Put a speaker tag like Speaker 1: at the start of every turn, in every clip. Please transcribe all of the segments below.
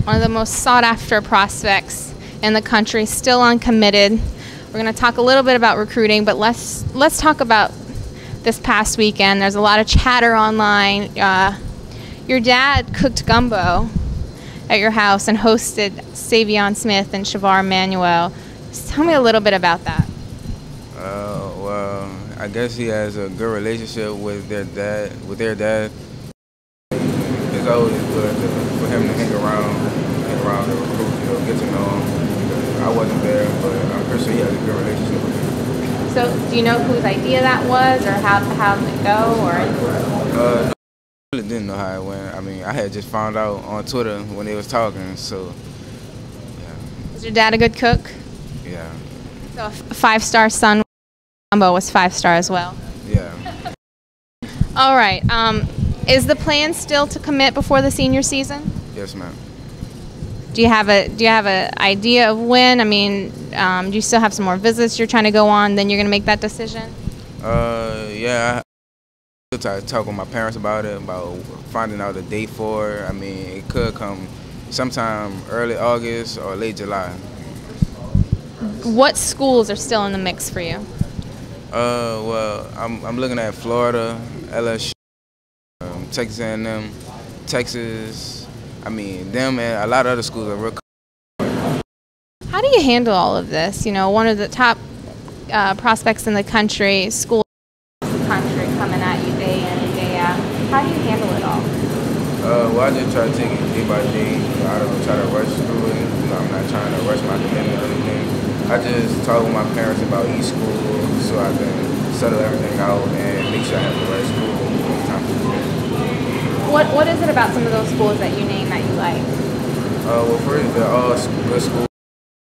Speaker 1: one of the most sought-after prospects in the country, still uncommitted. We're going to talk a little bit about recruiting, but let's talk about this past weekend. There's a lot of chatter online. Your dad cooked gumbo at your house and hosted Saivion Smith and Shavar Manuel. Just tell me a little bit about that.
Speaker 2: Well, I guess he has a good relationship with their dad. It's always good for him to hang around the recruit, get to know him. I wasn't there, but I'm pretty sure he has a good relationship with him.
Speaker 1: So, do you know whose idea that was, or how did it go, or?
Speaker 2: No, I really didn't know how it went. I mean, I had just found out on Twitter when they was talking, so yeah.
Speaker 1: Is your dad a good cook?
Speaker 2: Yeah.
Speaker 1: So, a five-star son combo was 5-star as well.
Speaker 2: Yeah.
Speaker 1: All right. Is the plan still to commit before the senior season?
Speaker 2: Yes, ma'am.
Speaker 1: Do you have a idea of when? I mean, do you still have some more visits you're trying to go on? Then you're going to make that decision.
Speaker 2: Yeah. I still talk with my parents about it, about finding out the date for it. I mean, it could come sometime early August or late July.
Speaker 1: What schools are still in the mix for you?
Speaker 2: Well, I'm looking at Florida, LSU, Texas A&M, Texas. I mean, them and a lot of other schools are real.
Speaker 1: How do you handle all of this? You know, one of the top prospects in the country, schools in the country coming at you day in and day out. How do you handle it all?
Speaker 2: Well, I just try to take it day by day. I don't try to rush through it. I'm not trying to rush my commitment or anything. I just talk with my parents about each school so I can settle everything out and make sure I have the right school when it's time to do it.
Speaker 1: What is it about some of those schools that you name that you like?
Speaker 2: Well, first, they're all good schools.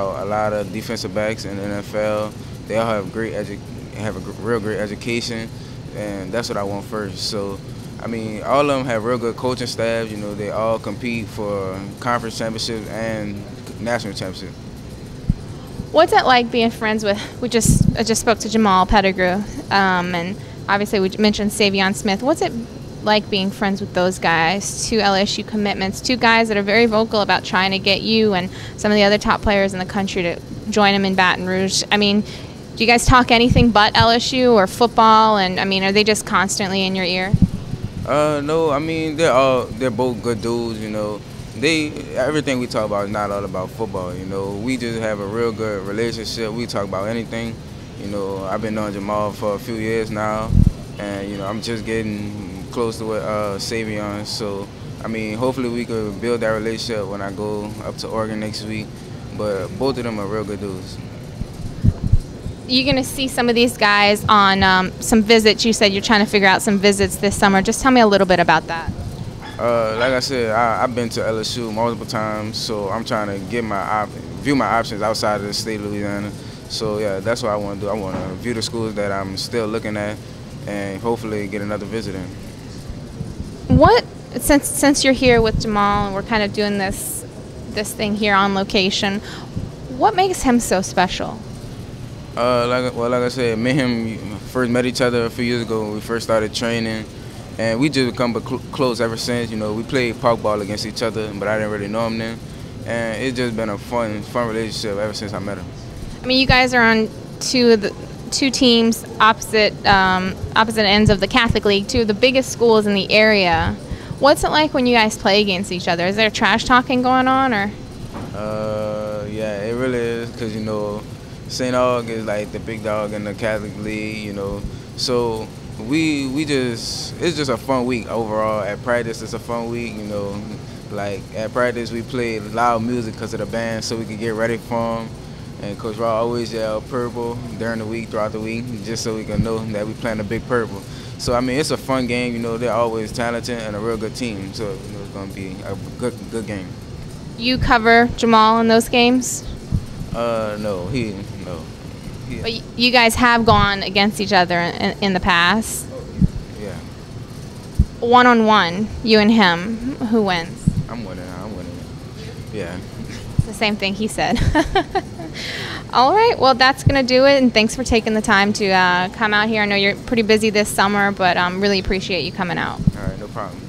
Speaker 2: A lot of defensive backs in the NFL. They all have a real great education, and that's what I want first. So, I mean, all of them have real good coaching staff. You know, they all compete for conference championships and national championships.
Speaker 1: What's it like being friends with? I just spoke to Jamal Pettigrew, and obviously we mentioned Saivion Smith. What's it like being friends with those guys? Two LSU commitments, two guys that are very vocal about trying to get you and some of the other top players in the country to join them in Baton Rouge. I mean, do you guys talk anything but LSU or football? And I mean, are they just constantly in your ear?
Speaker 2: No, I mean they're both good dudes. You know, everything we talk about is not all about football. You know, we just have a real good relationship. We talk about anything. You know, I've been knowing Jamal for a few years now, and you know, I'm just getting close to Saivion. So, I mean, hopefully we could build that relationship when I go up to Oregon next week. But both of them are real good dudes.
Speaker 1: You're going to see some of these guys on some visits. You said you're trying to figure out some visits this summer. Just tell me a little bit about that.
Speaker 2: Like I said, I've been to LSU multiple times, so I'm trying to get view my options outside of the state of Louisiana. So yeah, that's what I want to do. I want to view the schools that I'm still looking at, and hopefully get another visit in.
Speaker 1: Since you're here with Jamal and we're kind of doing this thing here on location, what makes him so special?
Speaker 2: Like I said, me and him first met each other a few years ago when we first started training, and we just become close ever since. You know, we played park ball against each other, but I didn't really know him then, and it's just been a fun relationship ever since I met him.
Speaker 1: I mean, you guys are on two teams opposite ends of the Catholic League, two of the biggest schools in the area. What's it like when you guys play against each other? Is there trash talking going on, or?
Speaker 2: Yeah, it really is, because you know, St. Aug is like the big dog in the Catholic League, you know. So it's just a fun week overall. At practice, it's a fun week, you know. Like at practice, we played loud music because of the band, so we could get ready for them. And Coach Raw always yell purple during the week, throughout the week, just so we can know that we playing a big purple. So I mean, it's a fun game. You know, they're always talented and a real good team. So you know, it's going to be a good game.
Speaker 1: You cover Jamal in those games?
Speaker 2: No.
Speaker 1: But you guys have gone against each other in the past.
Speaker 2: Yeah.
Speaker 1: One-on-one, you and him, who wins?
Speaker 2: I'm winning it. Yeah.
Speaker 1: It's the same thing he said. All right, well, that's going to do it, and thanks for taking the time to come out here. I know you're pretty busy this summer, but really appreciate you coming out.
Speaker 2: All right, no problem.